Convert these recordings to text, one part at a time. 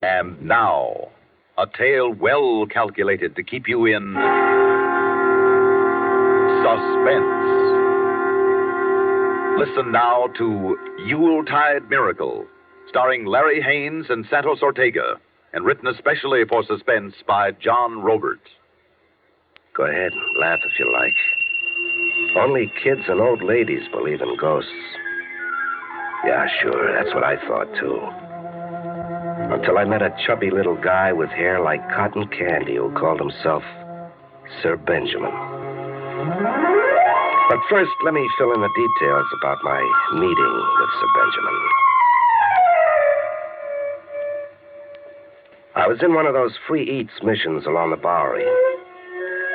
And now, a tale well calculated to keep you in suspense. Listen now to Yuletide Miracle, starring Larry Haynes and Santos Ortega, and written especially for Suspense by John Roberts. Go ahead and laugh if you like. Only kids and old ladies believe in ghosts. Yeah, sure, that's what I thought, too. Until I met a chubby little guy with hair like cotton candy who called himself Sir Benjamin. But first, let me fill in the details about my meeting with Sir Benjamin. I was in one of those free eats missions along the Bowery.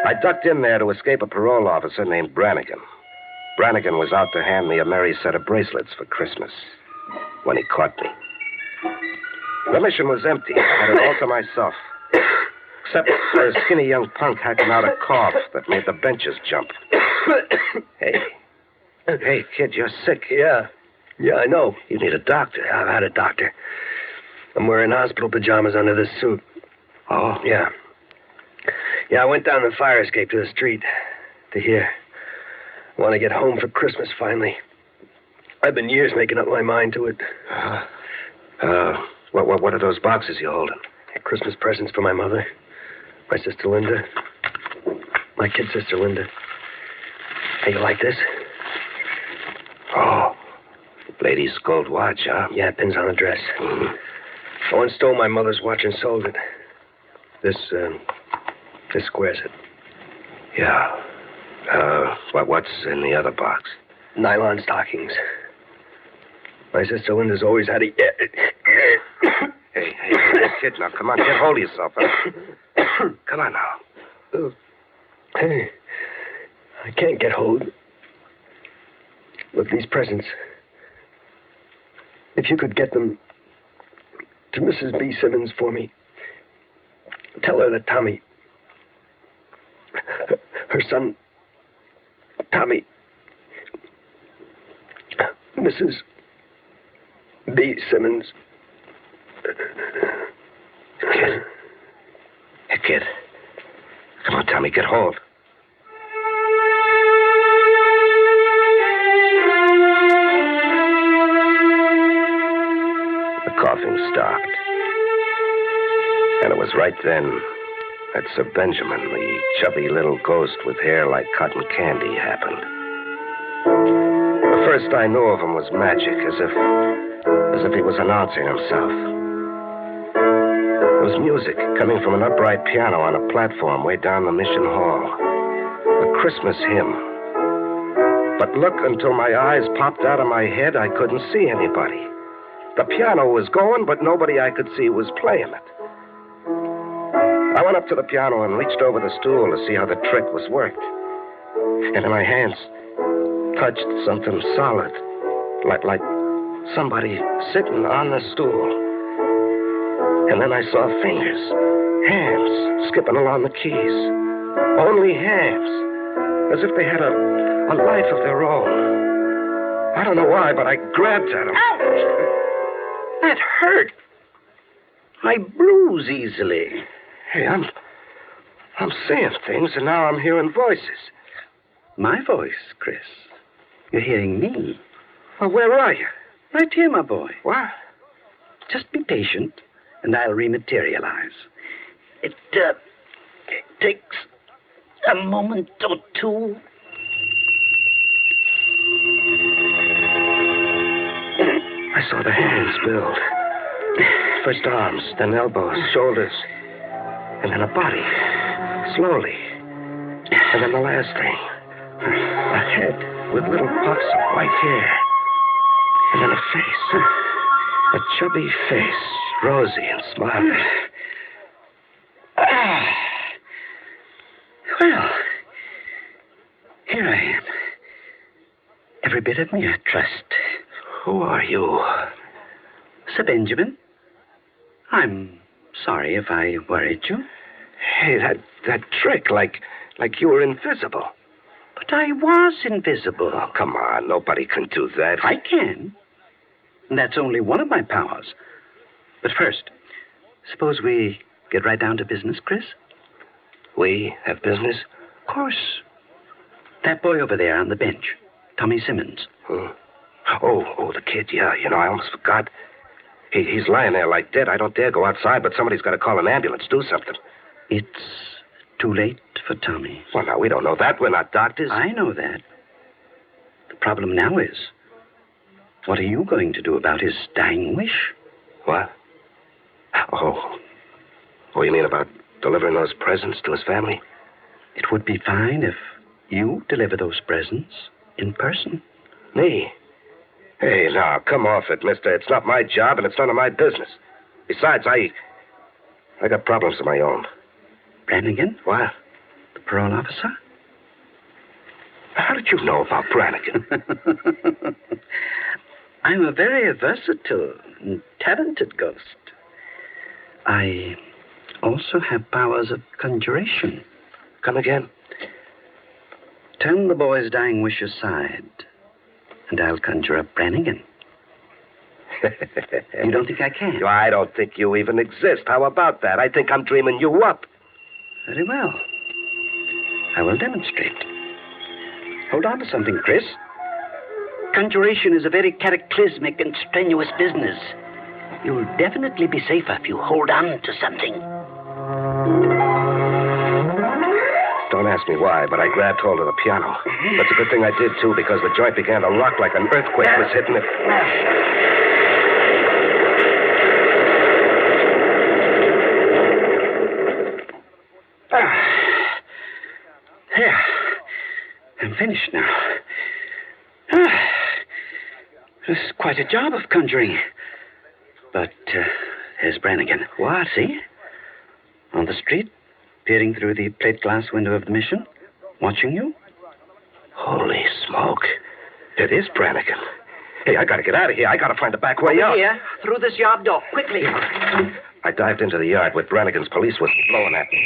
I ducked in there to escape a parole officer named Brannigan. Brannigan was out to hand me a merry set of bracelets for Christmas when he caught me. The mission was empty. I had it all to myself. Except for a skinny young punk hacking out a cough that made the benches jump. Hey, kid, you're sick. Yeah, I know. You need a doctor. I've had a doctor. I'm wearing hospital pajamas under this suit. Oh? Yeah, I went down the fire escape to the street. To here. I want to get home for Christmas, finally. I've been years making up my mind to it. What are those boxes you're holding? Christmas presents for my mother, my sister Linda, my kid sister Linda. Hey, you like this? Oh, lady's gold watch, huh? Yeah, pins on the dress. Mm-hmm. I once stole my mother's watch and sold it. This squares it. Yeah. What's in the other box? Nylon stockings. My sister Linda's always had a... Hey, kid, now, come on, get hold of yourself, huh? Come on, now. Hey, I can't get hold. Look, these presents. If you could get them to Mrs. B. Simmons for me, tell her that Tommy, her son, Tommy, Mrs. B. Simmons. Hey, kid. Come on, Tommy, get hold. The coughing stopped. And it was right then that Sir Benjamin, the chubby little ghost with hair like cotton candy, happened. The first I knew of him was magic, as if he was announcing himself. There was music coming from an upright piano on a platform way down the mission hall. A Christmas hymn. But look, until my eyes popped out of my head, I couldn't see anybody. The piano was going, but nobody I could see was playing it. I went up to the piano and reached over the stool to see how the trick was worked. And in my hands touched something solid, like somebody sitting on the stool. And then I saw fingers, hands, skipping along the keys. Only hands, as if they had a life of their own. I don't know why, but I grabbed at them. Ouch! That hurt. I bruise easily. Hey, I'm seeing things, and now I'm hearing voices. My voice, Chris. You're hearing me. Well, where are you? Right here, my boy. What? Just be patient, and I'll rematerialize. It takes a moment or two. I saw the hands build. First arms, then elbows, shoulders, and then a body, slowly. And then the last thing, a head with little puffs of white hair. And then a face, a chubby face, rosy and smiling. Well, here I am. Every bit of me I trust. Who are you? Sir Benjamin. I'm sorry if I worried you. Hey, that trick, like you were invisible. But I was invisible. Oh, come on. Nobody can do that. I can. And that's only one of my powers. But first, Suppose we get right down to business, Chris? We have business? Of course. That boy over there on the bench, Tommy Simmons. Oh, the kid, yeah. I almost forgot. He's lying there like dead. I don't dare go outside, but somebody's got to call an ambulance, do something. It's too late for Tommy. Well, now, we don't know that. We're not doctors. I know that. The problem now is, what are you going to do about his dying wish? What? Oh, you mean about delivering those presents to his family? It would be fine if you deliver those presents in person. Me? Hey, now, come off it, mister. It's not my job, and it's none of my business. Besides, I got problems of my own. Brannigan? What? The parole officer? How did you know about Brannigan? I'm a very versatile and talented ghost. I also have powers of conjuration. Come again? Turn the boy's dying wish aside, and I'll conjure up Brannigan. You don't think I can? I don't think you even exist. How about that? I think I'm dreaming you up. Very well. I will demonstrate. Hold on to something, Chris. Conjuration is a very cataclysmic and strenuous business. You'll definitely be safer if you hold on to something. Don't ask me why, but I grabbed hold of the piano. That's a good thing I did, too, because the joint began to rock like an earthquake was hitting it. There. I'm finished now. It's quite a job of conjuring. But there's Brannigan. What? See? On the street, peering through the plate glass window of the mission, watching you. Holy smoke. It is Brannigan. Hey, I gotta get out of here. I gotta find a back way out. Here, through this yard door, quickly. I dived into the yard with Brannigan's police whistle blowing at me.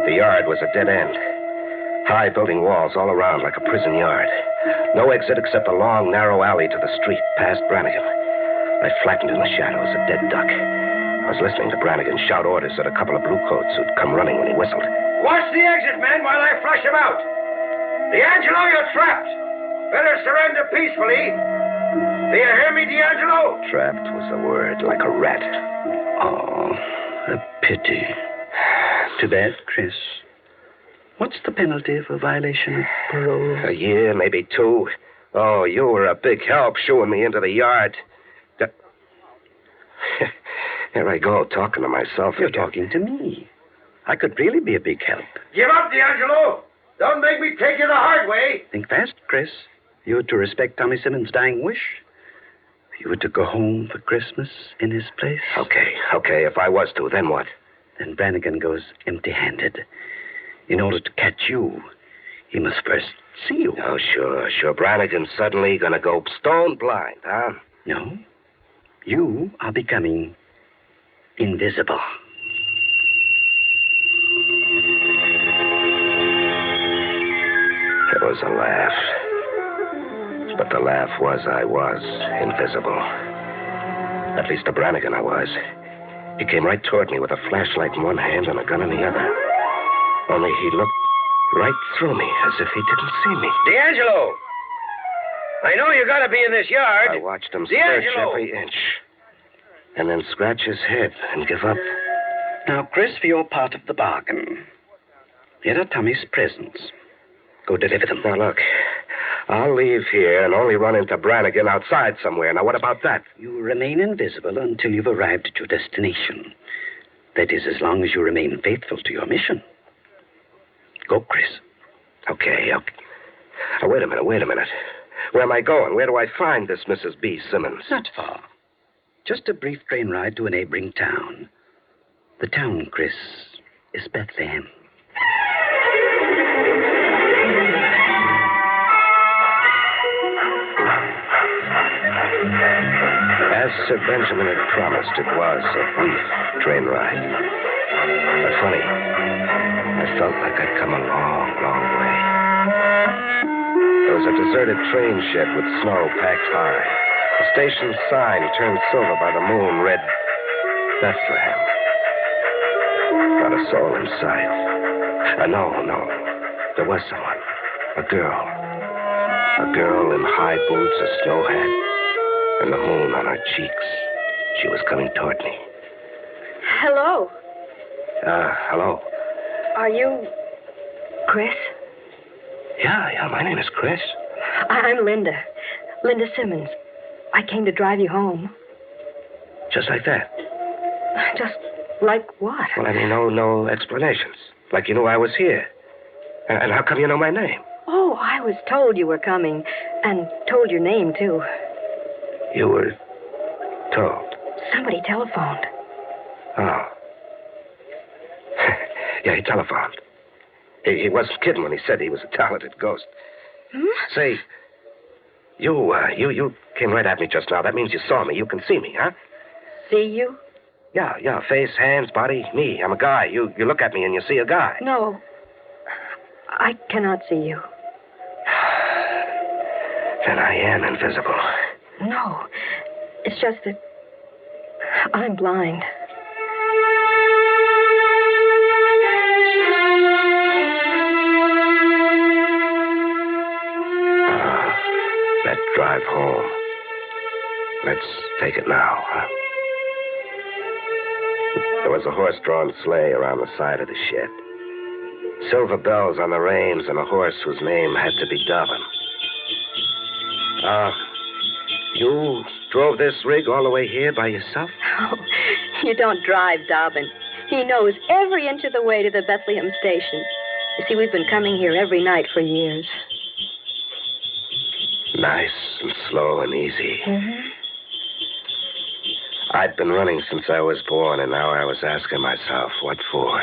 The yard was a dead end. High building walls all around like a prison yard. No exit except a long, narrow alley to the street past Brannigan. I flattened in the shadows, a dead duck. I was listening to Brannigan shout orders at a couple of bluecoats who'd come running when he whistled. Watch the exit, men, while I flush him out. D'Angelo, you're trapped. Better surrender peacefully. Do you hear me, D'Angelo? Trapped was the word, like a rat. Oh, a pity. Too bad, Chris. What's the penalty for violation of parole? A year, maybe 2. Oh, you were a big help shooing me into the yard. Here I go, talking to myself. You're talking to me. I could really be a big help. Give up, D'Angelo. Don't make me take you the hard way. Think fast, Chris. You were to respect Tommy Simmons' dying wish. You were to go home for Christmas in his place. Okay. If I was to, then what? Then Brannigan goes empty-handed. In order to catch you, he must first see you. Oh, sure. Brannigan's suddenly gonna go stone blind, huh? No. You are becoming invisible. It was a laugh. But the laugh was I was invisible. At least to Brannigan I was. He came right toward me with a flashlight in one hand and a gun in the other. Only he looked right through me as if he didn't see me. D'Angelo! I know you gotta be in this yard. I watched him search D'Angelo! every inch. And then scratch his head and give up. Now, Chris, for your part of the bargain. Here are Tommy's presents. Go deliver them. Now, look. I'll leave here and only run into Brannigan outside somewhere. Now, what about that? You remain invisible until you've arrived at your destination. That is, as long as you remain faithful to your mission. Go, Chris. Okay. Now, wait a minute. Where am I going? Where do I find this Mrs. B. Simmons? Not far. Just a brief train ride to a neighboring town. The town, Chris, is Bethlehem. As Sir Benjamin had promised, it was a brief train ride. But funny, I felt like I'd come a long, long way. There was a deserted train shed with snow packed high. The station sign turned silver by the moon read, Bethlehem. Not a soul in sight. No. There was someone. A girl. A girl in high boots, a snow hat, and the moon on her cheeks. She was coming toward me. Hello. Hello. Are you Chris? Yeah, my name is Chris. I'm Linda. Linda Simmons. I came to drive you home. Just like that? Just like what? Well, I mean, no explanations. Like you knew I was here. And how come you know my name? Oh, I was told you were coming, and told your name, too. You were told? Somebody telephoned. Oh. Yeah, he telephoned. He wasn't kidding when he said he was a talented ghost. Say, you came right at me just now. That means you saw me. You can see me, huh? See you? Yeah. Face, hands, body, me. I'm a guy. You look at me and you see a guy. No. I cannot see you. Then I am invisible. No. It's just that I'm blind. That drive home. Let's take it now, huh? There was a horse-drawn sleigh around the side of the shed. Silver bells on the reins and a horse whose name had to be Dobbin. You drove this rig all the way here by yourself? Oh, you don't drive Dobbin. He knows every inch of the way to the Bethlehem station. You see, we've been coming here every night for years. Nice and slow and easy. Mm-hmm. I'd been running since I was born, and now I was asking myself, what for?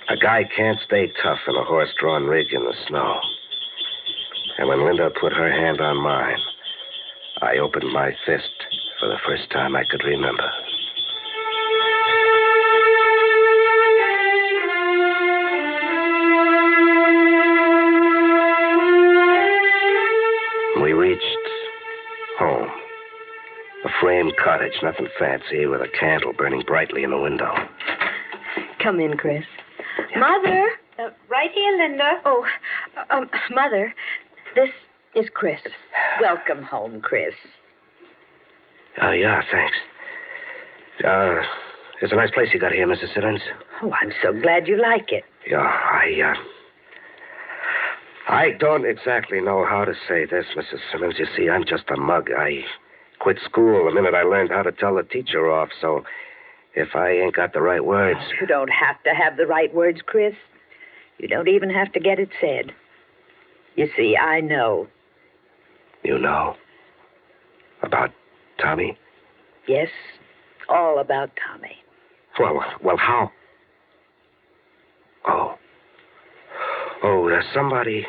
A guy can't stay tough in a horse-drawn rig in the snow. And when Linda put her hand on mine, I opened my fist for the first time I could remember. We reached home. A framed cottage, nothing fancy, with a candle burning brightly in the window. Come in, Chris. Mother! Right here, Linda. Oh, Mother, this is Chris. Welcome home, Chris. Yeah, thanks. It's a nice place you got here, Mrs. Simmons. Oh, I'm so glad you like it. Yeah, I don't exactly know how to say this, Mrs. Simmons. You see, I'm just a mug. I quit school the minute I learned how to tell the teacher off, so if I ain't got the right words... You don't have to have the right words, Chris. You don't even have to get it said. You see, I know. You know? About Tommy? Yes, all about Tommy. Well, how? Oh, somebody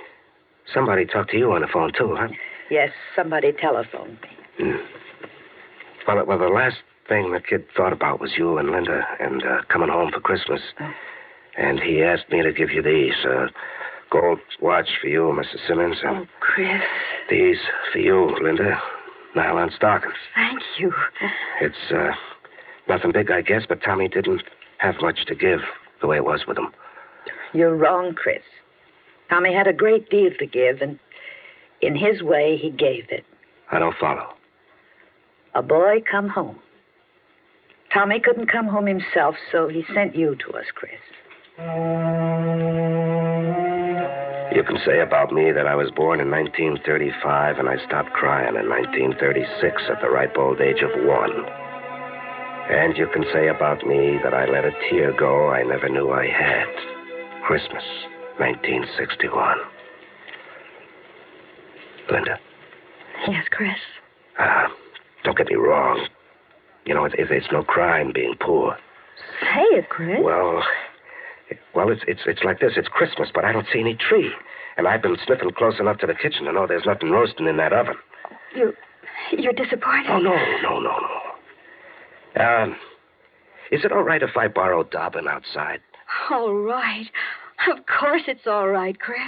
talked to you on the phone, too, huh? Yes, somebody telephoned me. Well, the last thing the kid thought about was you and Linda and coming home for Christmas. Oh. And he asked me to give you these. Gold watch for you, Mrs. Simmons. And Oh, Chris. these for you, Linda. Nylon stockings. Thank you. It's nothing big, I guess, but Tommy didn't have much to give the way it was with him. You're wrong, Chris. Tommy had a great deal to give, and in his way, he gave it. I don't follow. A boy come home. Tommy couldn't come home himself, so he sent you to us, Chris. You can say about me that I was born in 1935 and I stopped crying in 1936 at the ripe old age of 1. And you can say about me that I let a tear go I never knew I had. Christmas, 1961. Linda? Yes, Chris. Don't get me wrong. You know, it's no crime being poor. Say it, Chris. Well, it's like this. It's Christmas, but I don't see any tree. And I've been sniffing close enough to the kitchen to know there's nothing roasting in that oven. You're disappointed? Oh, no. Is it all right if I borrow Dobbin outside? All right. Of course it's all right, Chris.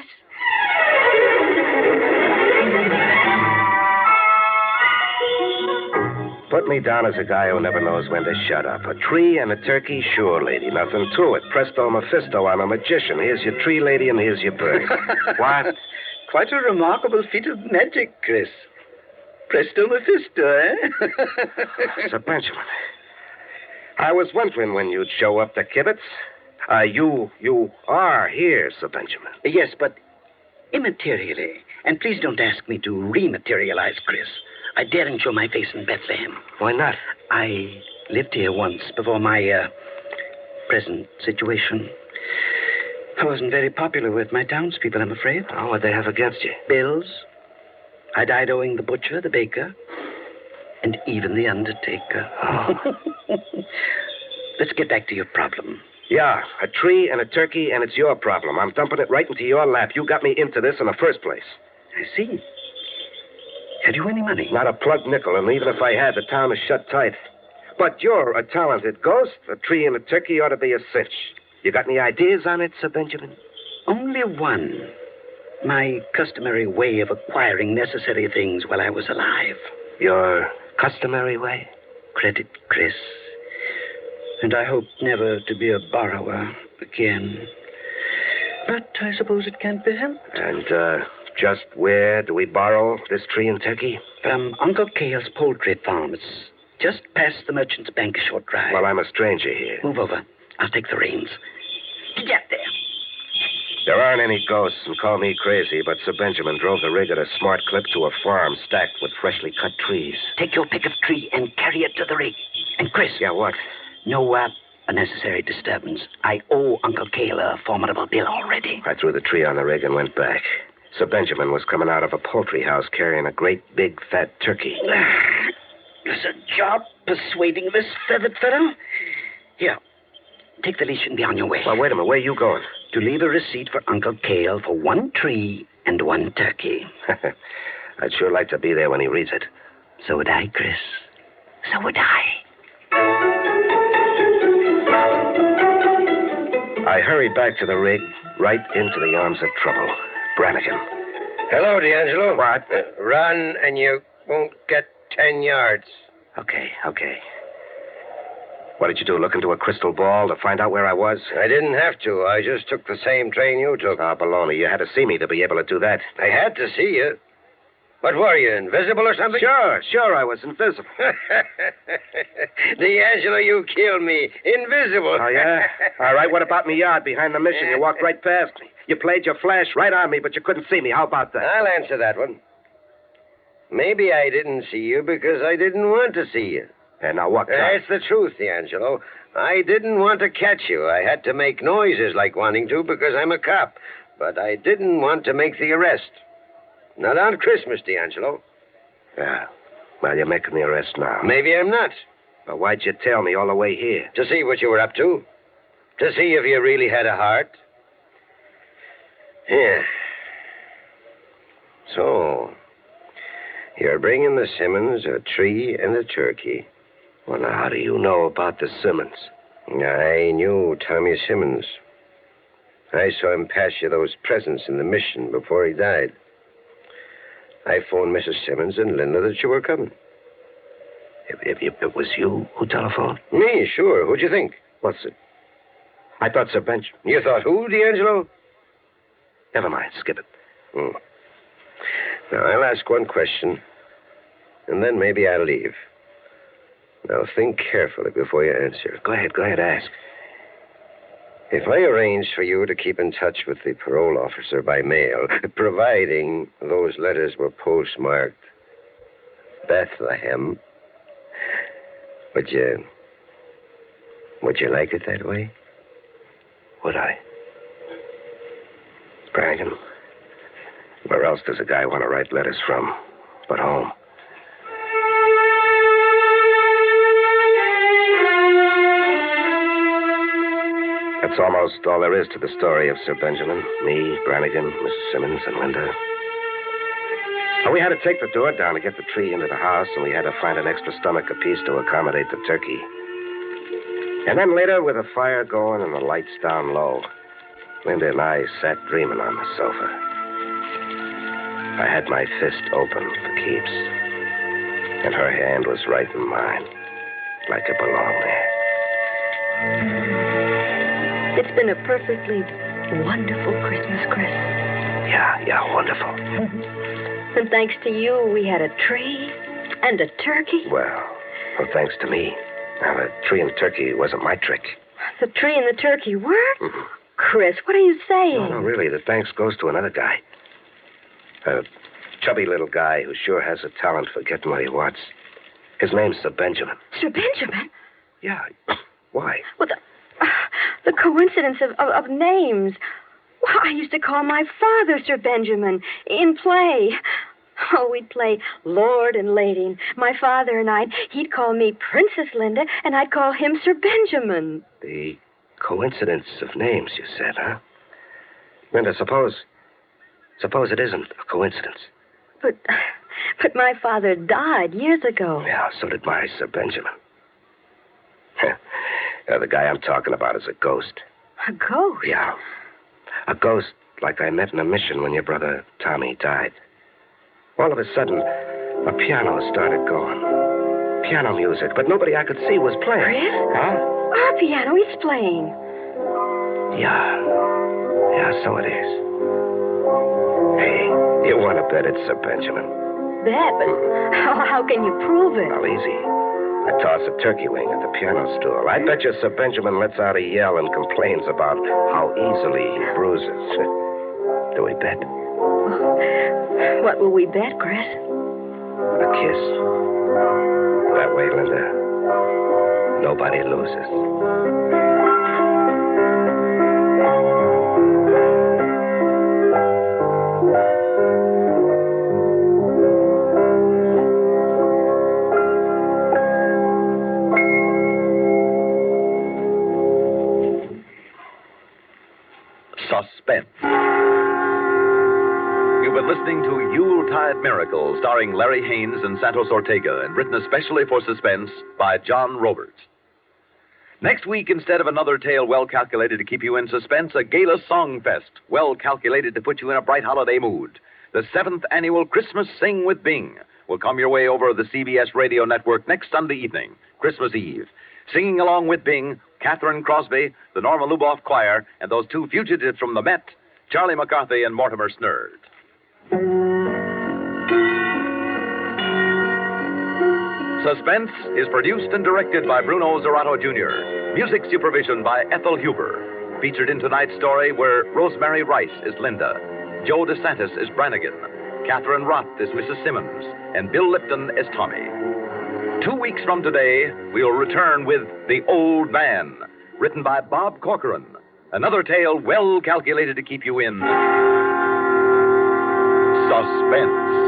Put me down as a guy who never knows when to shut up. A tree and a turkey? Sure, lady. Nothing to it. Presto Mephisto, I'm a magician. Here's your tree, lady, and here's your bird. What? Quite a remarkable feat of magic, Chris. Presto Mephisto, eh? Sir Benjamin, I was wondering when you'd show up to Kibitz. You are here, Sir Benjamin. Yes, but immaterially. And please don't ask me to rematerialize, Chris. I daren't show my face in Bethlehem. Why not? I lived here once before my present situation. I wasn't very popular with my townspeople, I'm afraid. Oh, what'd they have against you? Bills. I died owing the butcher, the baker, and even the undertaker. Oh. Let's get back to your problem. Yeah, a tree and a turkey, and it's your problem. I'm dumping it right into your lap. You got me into this in the first place. I see. Have you any money? Not a plug nickel, and even if I had, the town is shut tight. But you're a talented ghost. A tree and a turkey ought to be a cinch. You got any ideas on it, Sir Benjamin? Only one. My customary way of acquiring necessary things while I was alive. Your customary way? Credit, Chris. And I hope never to be a borrower again. But I suppose it can't be helped. And, just where do we borrow this tree and turkey? From Uncle Cale's poultry farm. It's just past the Merchant's Bank, a short drive. Well, I'm a stranger here. Move over. I'll take the reins. Get there. There aren't any ghosts, and call me crazy, but Sir Benjamin drove the rig at a smart clip to a farm stacked with freshly cut trees. Take your pick of tree and carry it to the rig. And Chris. Yeah, what? No unnecessary disturbance. I owe Uncle Cale a formidable bill already. I threw the tree on the rig and went back. Sir Benjamin was coming out of a poultry house carrying a great big fat turkey. It's a job persuading this feathered fellow. Here, take the leash and be on your way. Well, wait a minute. Where are you going? To leave a receipt for Uncle Cale for one tree and one turkey. I'd sure like to be there when he reads it. So would I, Chris. So would I. I hurried back to the rig, right into the arms of trouble. Brannigan. Hello, D'Angelo. What? Run, and you won't get 10 yards. Okay. What did you do, look into a crystal ball to find out where I was? I didn't have to. I just took the same train you took. Ah, baloney. You had to see me to be able to do that. I had to see you. What were you, invisible or something? Sure, I was invisible. D'Angelo, you killed me. Invisible. Oh, yeah? All right, what about me yard behind the mission? You walked right past me. You played your flash right on me, but you couldn't see me. How about that? I'll answer that one. Maybe I didn't see you because I didn't want to see you. And now what? That's the truth, D'Angelo. I didn't want to catch you. I had to make noises like wanting to because I'm a cop. But I didn't want to make the arrest. Not on Christmas, D'Angelo. Yeah. Well, you're making the arrest now. Maybe I'm not. But why'd you tell me all the way here? To see what you were up to. To see if you really had a heart. Yeah. So, you're bringing the Simmons a tree and a turkey. Well, now, how do you know about the Simmons? I knew Tommy Simmons. I saw him pass you those presents in the mission before he died. I phoned Mrs. Simmons and Linda that you were coming. It was you who telephoned? Me, sure. Who'd you think? What's it? I thought Sir Benjamin. You thought who, D'Angelo? Never mind. Skip it. Now, I'll ask one question, and then maybe I'll leave. Now, think carefully before you answer. Go ahead, ask. If I arranged for you to keep in touch with the parole officer by mail, providing those letters were postmarked Bethlehem, would you like it that way? Would I? Brannigan, where else does a guy want to write letters from but home? That's almost all there is to the story of Sir Benjamin. Me, Brannigan, Mrs. Simmons, and Linda. Well, we had to take the door down to get the tree into the house, and we had to find an extra stomach apiece to accommodate the turkey. And then later, with the fire going and the lights down low, Linda and I sat dreaming on the sofa. I had my fist open for keeps. And her hand was right in mine, like it belonged there. It's been a perfectly wonderful Christmas, Chris. Yeah, wonderful. And thanks to you, we had a tree and a turkey. Well, thanks to me. Now, the tree and turkey wasn't my trick. The tree and the turkey were? Mhm. Chris, what are you saying? No, really, the thanks goes to another guy. A chubby little guy who sure has a talent for getting what he wants. His name's Sir Benjamin. Sir Benjamin? Yeah. Why? Well, the coincidence of names. Well, I used to call my father Sir Benjamin in play. Oh, we'd play Lord and Lady. My father and he'd call me Princess Linda, and I'd call him Sir Benjamin. The coincidence of names, you said, huh? Linda, suppose it isn't a coincidence. But my father died years ago. Yeah, so did my Sir Benjamin. The guy I'm talking about is a ghost. A ghost? Yeah. A ghost like I met in a mission when your brother Tommy died. All of a sudden, a piano started going. Piano music, but nobody I could see was playing. Chris? Huh? Our piano is playing. Yeah, so it is. Hey, you want to bet it's Sir Benjamin? Bet, but how can you prove it? Well, easy. I toss a turkey wing at the piano stool. I bet you Sir Benjamin lets out a yell and complains about how easily he bruises. Do we bet? What will we bet, Chris? A kiss. That way, Linda, nobody loses. Suspense. You've been listening to Yuletide Miracle, starring Larry Haynes and Santos Ortega, and written especially for Suspense by John Roberts. Next week, instead of another tale well calculated to keep you in suspense, a gala song fest well calculated to put you in a bright holiday mood. The 7th annual Christmas Sing with Bing will come your way over the CBS Radio network next Sunday evening, Christmas Eve. Singing along with Bing, Catherine Crosby, the Norma Luboff Choir, and those two fugitives from the Met, Charlie McCarthy and Mortimer Snerd. Suspense is produced and directed by Bruno Zerato Jr. Music supervision by Ethel Huber. Featured in tonight's story were Rosemary Rice as Linda, Joe DeSantis as Brannigan, Catherine Roth as Mrs. Simmons, and Bill Lipton as Tommy. 2 weeks from today, we'll return with The Old Man, written by Bob Corcoran. Another tale well calculated to keep you in suspense.